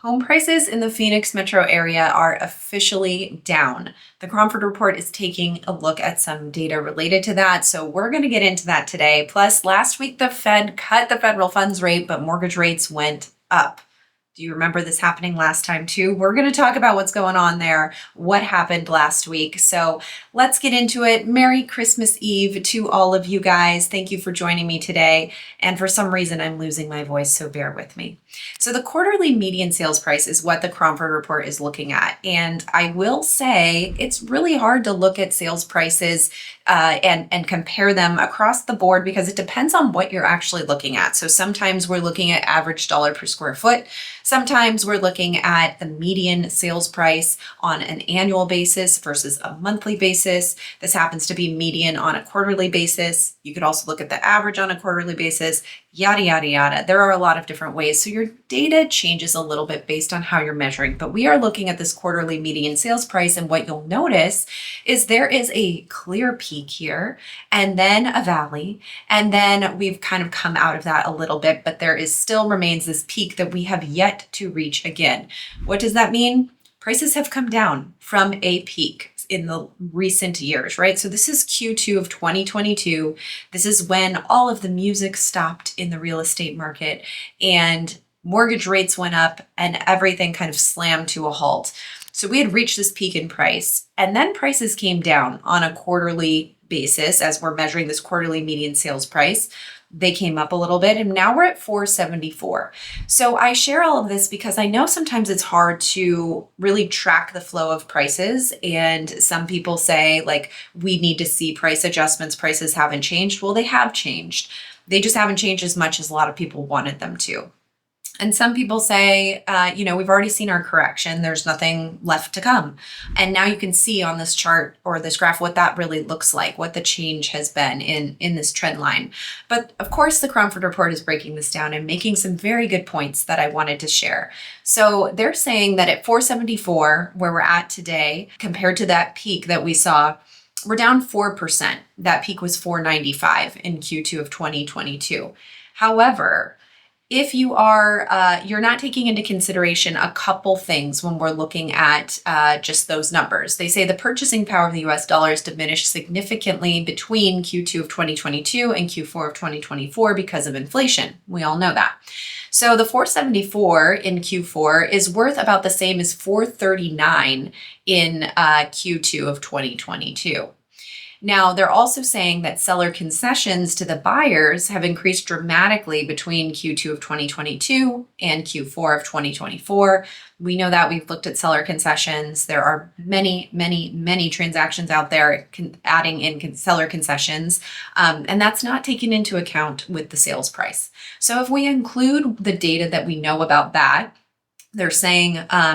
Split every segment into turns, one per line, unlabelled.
Home prices in the Phoenix metro area are officially down. The Cromford Report is taking a look at some data related to that. So we're going to get into that today. Plus, last week the Fed cut the federal funds rate, but mortgage rates went up. Do you remember this happening last time too? We're going to talk about what's going on there, what happened last week. So let's get into it. Merry Christmas Eve to all of you guys. Thank you for joining me today. And for some reason, I'm losing my voice, so bear with me. So the quarterly median sales price is what the Cromford Report is looking at. And I will say it's really hard to look at sales prices and compare them across the board because it depends on what you're actually looking at. So sometimes we're looking at average dollar per square foot. Sometimes we're looking at the median sales price on an annual basis versus a monthly basis. This happens to be median on a quarterly basis. You could also look at the average on a quarterly basis, yada, yada, yada. There are a lot of different ways. So your data changes a little bit based on how you're measuring, but we are looking at this quarterly median sales price. And what you'll notice is there is a clear peak here and then a valley. And then we've kind of come out of that a little bit, but there is still remains this peak that we have yet to reach again. What does that mean? Prices have come down from a peak in the recent years, right? So this is Q2 of 2022. This is when all of the music stopped in the real estate market and mortgage rates went up and everything kind of slammed to a halt. So we had reached this peak in price, and then prices came down on a quarterly basis as we're measuring this quarterly median sales price. They came up a little bit and now we're at 474. So I share all of this because I know sometimes it's hard to really track the flow of prices. And some people say, like, we need to see price adjustments. Prices haven't changed. Well, they have changed. They just haven't changed as much as a lot of people wanted them to. And some people say, we've already seen our correction. There's nothing left to come. And now you can see on this chart or this graph what that really looks like, what the change has been in this trend line. But of course, the Cromford Report is breaking this down and making some very good points that I wanted to share. So they're saying that at 474, where we're at today, compared to that peak that we saw, we're down 4%. That peak was 495 in Q2 of 2022. However, if you are, you're not taking into consideration a couple things when we're looking at just those numbers. They say the purchasing power of the US dollar has diminished significantly between Q2 of 2022 and Q4 of 2024 because of inflation. We all know that. So the 474 in Q4 is worth about the same as 439 in Q2 of 2022. Now, they're also saying that seller concessions to the buyers have increased dramatically between Q2 of 2022 and Q4 of 2024. We know that. We've looked at seller concessions. There are many, many, many transactions out there adding in seller concessions, and that's not taken into account with the sales price. So if we include the data that we know about that, they're saying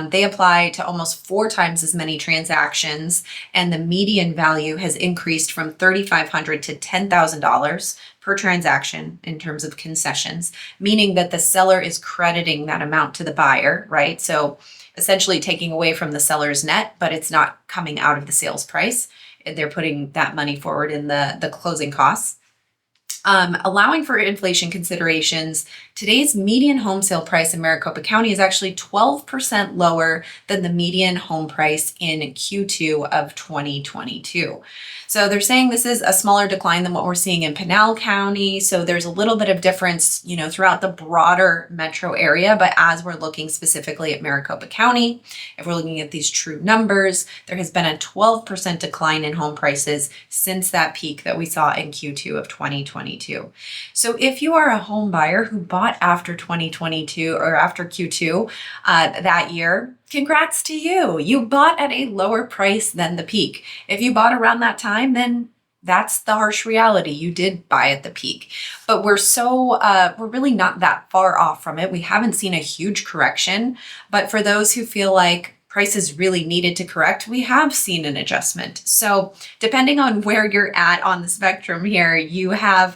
they apply to almost 4 times as many transactions, and the median value has increased from $3,500 to $10,000 per transaction in terms of concessions, meaning that the seller is crediting that amount to the buyer, right? So essentially taking away from the seller's net, but it's not coming out of the sales price. They're putting that money forward in the closing costs. Allowing for inflation considerations, today's median home sale price in Maricopa County is actually 12% lower than the median home price in Q2 of 2022. So they're saying this is a smaller decline than what we're seeing in Pinal County. So there's a little bit of difference, throughout the broader metro area. But as we're looking specifically at Maricopa County, if we're looking at these true numbers, there has been a 12% decline in home prices since that peak that we saw in Q2 of 2022. So if you are a home buyer who bought after 2022 or after Q2 that year, congrats to you. You bought at a lower price than the peak. If you bought around that time, then that's the harsh reality. You did buy at the peak. But we're really not that far off from it. We haven't seen a huge correction. But for those who feel like prices really needed to correct, we have seen an adjustment. So depending on where you're at on the spectrum here, you have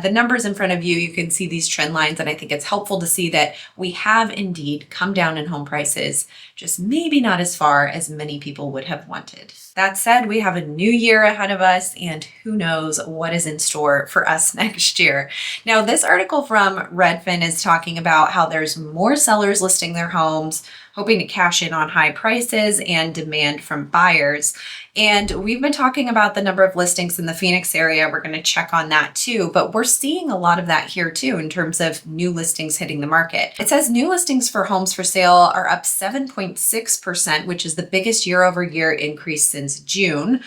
the numbers in front of you. You can see these trend lines, and I think it's helpful to see that we have indeed come down in home prices, just maybe not as far as many people would have wanted. That said, we have a new year ahead of us, and who knows what is in store for us next year. Now, this article from Redfin is talking about how there's more sellers listing their homes, hoping to cash in on high prices and demand from buyers. And we've been talking about the number of listings in the Phoenix area. We're going to check on that too, but we're seeing a lot of that here too in terms of new listings hitting the market. It says new listings for homes for sale are up 7.6%, which is the biggest year-over-year increase since June.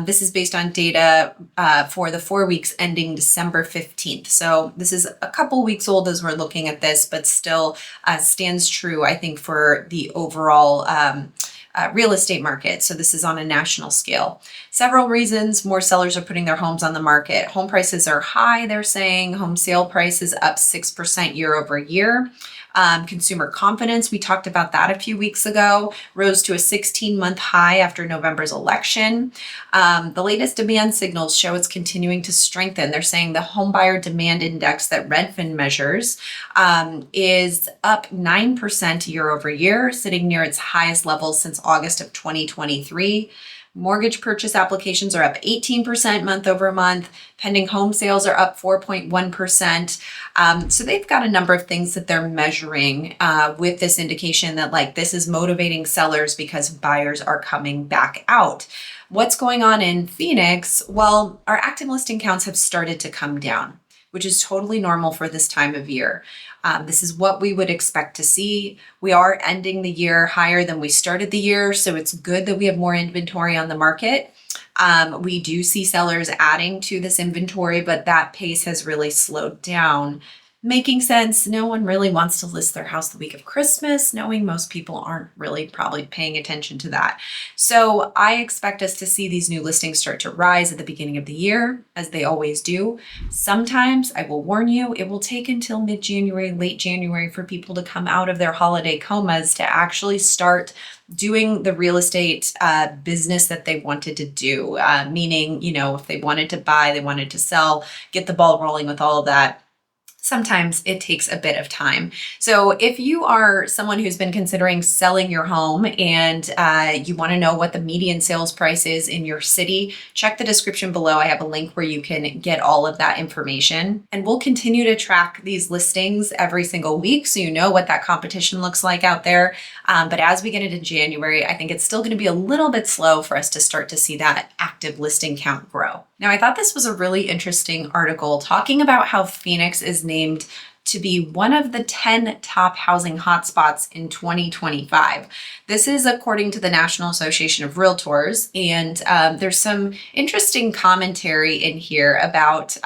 This is based on data for the 4 weeks ending December 15th. So this is a couple weeks old as we're looking at this, but still stands true, I think, for the overall real estate market. So this is on a national scale. Several reasons more sellers are putting their homes on the market. Home prices are high, they're saying. Home sale price is up 6% year over year. Consumer confidence, we talked about that a few weeks ago, rose to a 16-month high after November's election. The latest demand signals show it's continuing to strengthen. They're saying the home buyer demand index that Redfin measures is up 9% year over year, sitting near its highest level since August of 2023. Mortgage purchase applications are up 18% month over month. Pending home sales are up 4.1%. So they've got a number of things that they're measuring with this indication that this is motivating sellers because buyers are coming back out. What's going on in Phoenix? Well, our active listing counts have started to come down, which is totally normal for this time of year. This is what we would expect to see. We are ending the year higher than we started the year, so it's good that we have more inventory on the market. We do see sellers adding to this inventory, but that pace has really slowed down. Making sense. No one really wants to list their house the week of Christmas, knowing most people aren't really probably paying attention to that. So I expect us to see these new listings start to rise at the beginning of the year, as they always do. Sometimes, I will warn you, it will take until mid-January, late January for people to come out of their holiday comas to actually start doing the real estate business that they wanted to do. Meaning, if they wanted to buy, they wanted to sell, get the ball rolling with all of that. Sometimes it takes a bit of time. So if you are someone who's been considering selling your home and you want to know what the median sales price is in your city, check the description below. I have a link where you can get all of that information. And we'll continue to track these listings every single week so you know what that competition looks like out there. But as we get into January, I think it's still going to be a little bit slow for us to start to see that active listing count grow. Now, I thought this was a really interesting article talking about how Phoenix is named to be one of the 10 top housing hotspots in 2025. This is according to the National Association of Realtors, and there's some interesting commentary in here about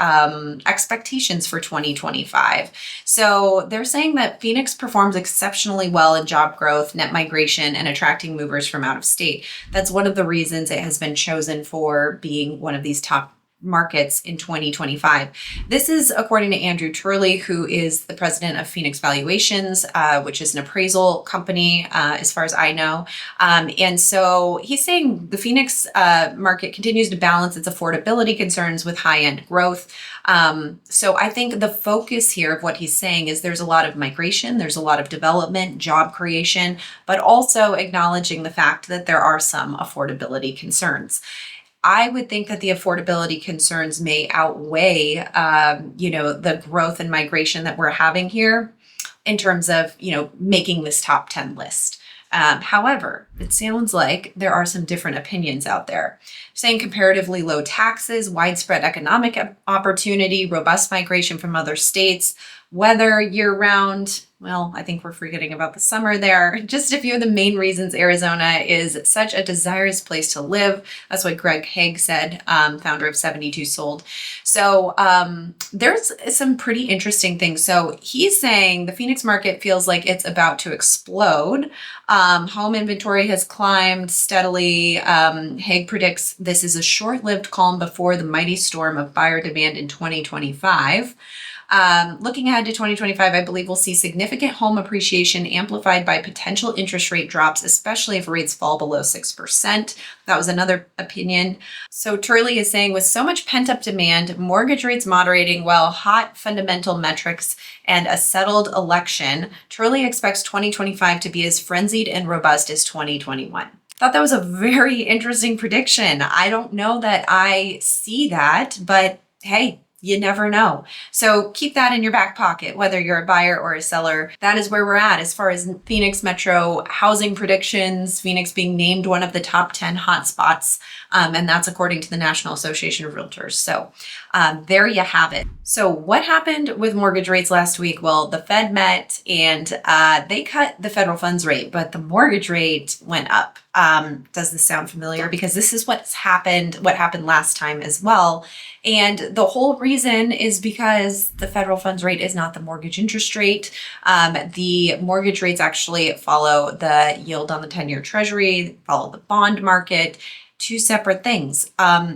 expectations for 2025. So they're saying that Phoenix performs exceptionally well in job growth, net migration, and attracting movers from out of state. That's one of the reasons it has been chosen for being one of these top markets in 2025. This is according to Andrew Turley, who is the president of Phoenix Valuations, which is an appraisal company, as far as I know. And so he's saying the Phoenix market continues to balance its affordability concerns with high-end growth. So I think the focus here of what he's saying is there's a lot of migration, there's a lot of development, job creation, but also acknowledging the fact that there are some affordability concerns. I would think that the affordability concerns may outweigh, the growth and migration that we're having here in terms of, making this top 10 list. However, it sounds like there are some different opinions out there saying comparatively low taxes, widespread economic opportunity, robust migration from other states, weather year round. Well, I think we're forgetting about the summer there. Just a few of the main reasons Arizona is such a desirous place to live. That's what Greg Haig said, founder of 72 Sold. So there's some pretty interesting things. So he's saying the Phoenix market feels like it's about to explode. Home inventory has climbed steadily. Haig predicts this is a short-lived calm before the mighty storm of buyer demand in 2025. Looking ahead to 2025, I believe we'll see significant home appreciation amplified by potential interest rate drops, especially if rates fall below 6%. That was another opinion. So Turley is saying with so much pent up demand, mortgage rates moderating while hot fundamental metrics and a settled election, Turley expects 2025 to be as frenzied and robust as 2021. Thought that was a very interesting prediction. I don't know that I see that, but hey, you never know. So keep that in your back pocket, whether you're a buyer or a seller. That is where we're at as far as Phoenix Metro housing predictions, Phoenix being named one of the top 10 hotspots. And that's according to the National Association of Realtors. So there you have it. So what happened with mortgage rates last week? Well, the Fed met and they cut the federal funds rate, but the mortgage rate went up. Does this sound familiar? Because this is what happened last time as well. And the whole reason is because the federal funds rate is not the mortgage interest rate. The mortgage rates actually follow the yield on the 10-year treasury, follow the bond market, two separate things.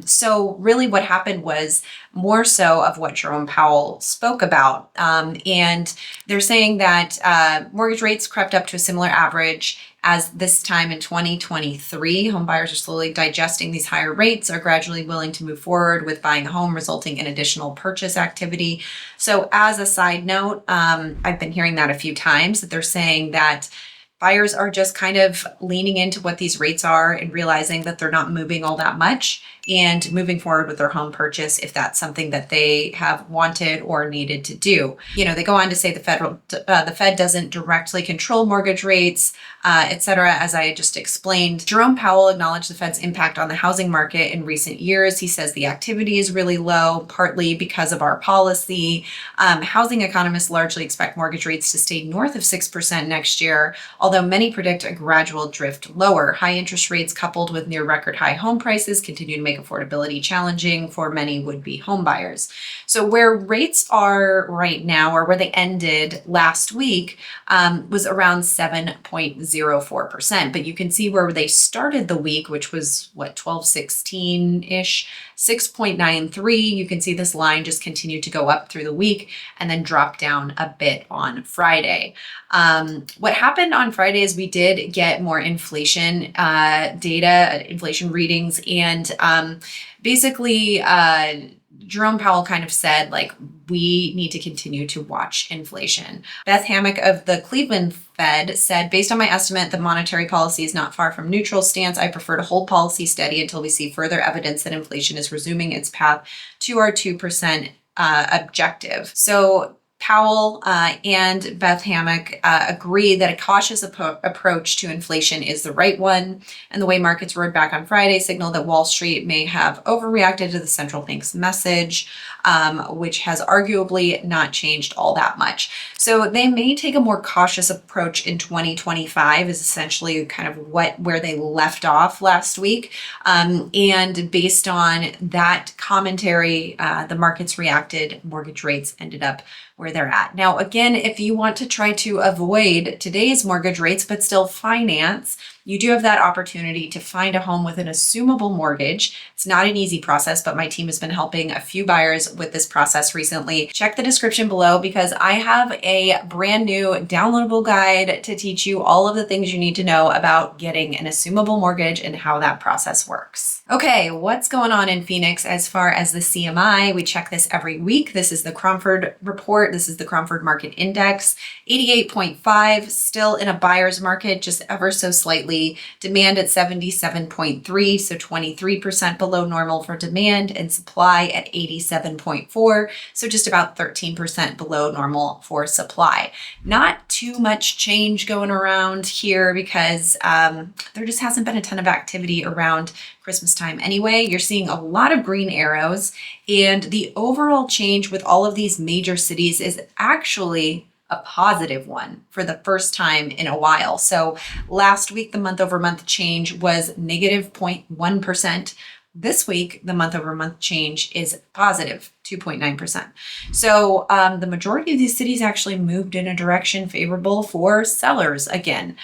So really what happened was more so of what Jerome Powell spoke about. And they're saying that mortgage rates crept up to a similar average as this time in 2023. Home buyers are slowly digesting these higher rates, are gradually willing to move forward with buying a home, resulting in additional purchase activity. So as a side note, I've been hearing that a few times, that they're saying that buyers are just kind of leaning into what these rates are and realizing that they're not moving all that much and moving forward with their home purchase if that's something that they have wanted or needed to do. You know, they go on to say the Fed doesn't directly control mortgage rates, et cetera, as I just explained. Jerome Powell acknowledged the Fed's impact on the housing market in recent years. He says the activity is really low, partly because of our policy. Housing economists largely expect mortgage rates to stay north of 6% next year, although many predict a gradual drift lower. High interest rates coupled with near record high home prices continue to make affordability challenging for many would-be home buyers. So where rates are right now, or where they ended last week, was around 7.04%. But you can see where they started the week, which was what, 1216-ish, 6.93. You can see this line just continued to go up through the week and then drop down a bit on Friday. What happened on Friday is we did get more inflation data, inflation readings, and basically Jerome Powell kind of said, like, we need to continue to watch inflation. Beth Hammack of the Cleveland Fed said, based on my estimate, the monetary policy is not far from neutral stance. I prefer to hold policy steady until we see further evidence that inflation is resuming its path to our 2% objective. So Powell and Beth Hammack agree that a cautious approach to inflation is the right one, and the way markets roared back on Friday signaled that Wall Street may have overreacted to the central bank's message, which has arguably not changed all that much. So they may take a more cautious approach in 2025 is essentially kind of where they left off last week. And based on that commentary, the markets reacted, mortgage rates ended up where they're at. Now, again, if you want to try to avoid today's mortgage rates, but still finance, you do have that opportunity to find a home with an assumable mortgage. It's not an easy process, but my team has been helping a few buyers with this process recently. Check the description below because I have a brand new downloadable guide to teach you all of the things you need to know about getting an assumable mortgage and how that process works. Okay, what's going on in Phoenix as far as the CMI? We check this every week. This is the Cromford report. This is the Cromford Market Index, 88.5, still in a buyer's market, just ever so slightly. Demand at 77.3, so 23% below normal for demand, and supply at 87.4, so just about 13% below normal for supply. Not too much change going around here because there just hasn't been a ton of activity around Christmas time anyway. You're seeing a lot of green arrows, and the overall change with all of these major cities is actually a positive one for the first time in a while. So last week, the month over month change was negative 0.1%. This week, the month over month change is positive 2.9%. So the majority of these cities actually moved in a direction favorable for sellers again.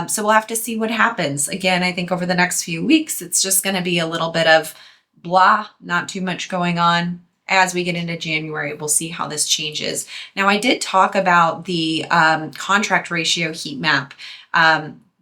So we'll have to see what happens. Again, I think over the next few weeks, it's just going to be a little bit of blah, not too much going on. as we get into January, we'll see how this changes. Now, I did talk about the contract ratio heat map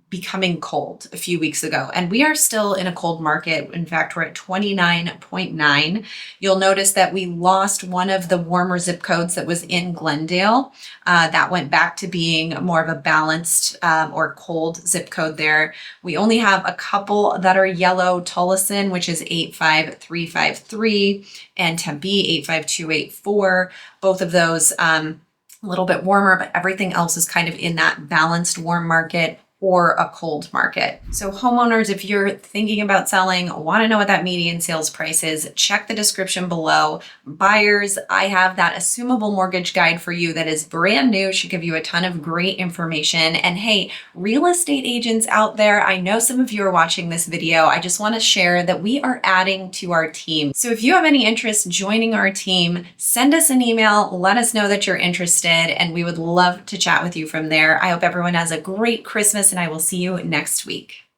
becoming cold a few weeks ago, and we are still in a cold market. In fact, we're at 29.9. You'll notice that we lost one of the warmer zip codes that was in Glendale. That went back to being more of a balanced or cold zip code there. We only have a couple that are yellow: Tolleson, which is 85353, and Tempe 85284. Both of those a little bit warmer, but everything else is kind of in that balanced warm market or a cold market. So homeowners, if you're thinking about selling, want to know what that median sales price is, check the description below. Buyers, I have that assumable mortgage guide for you that is brand new, should give you a ton of great information. And hey, real estate agents out there, I know some of you are watching this video. I just want to share that we are adding to our team. So if you have any interest joining our team, send us an email, let us know that you're interested, and we would love to chat with you from there. I hope everyone has a great Christmas, and I will see you next week.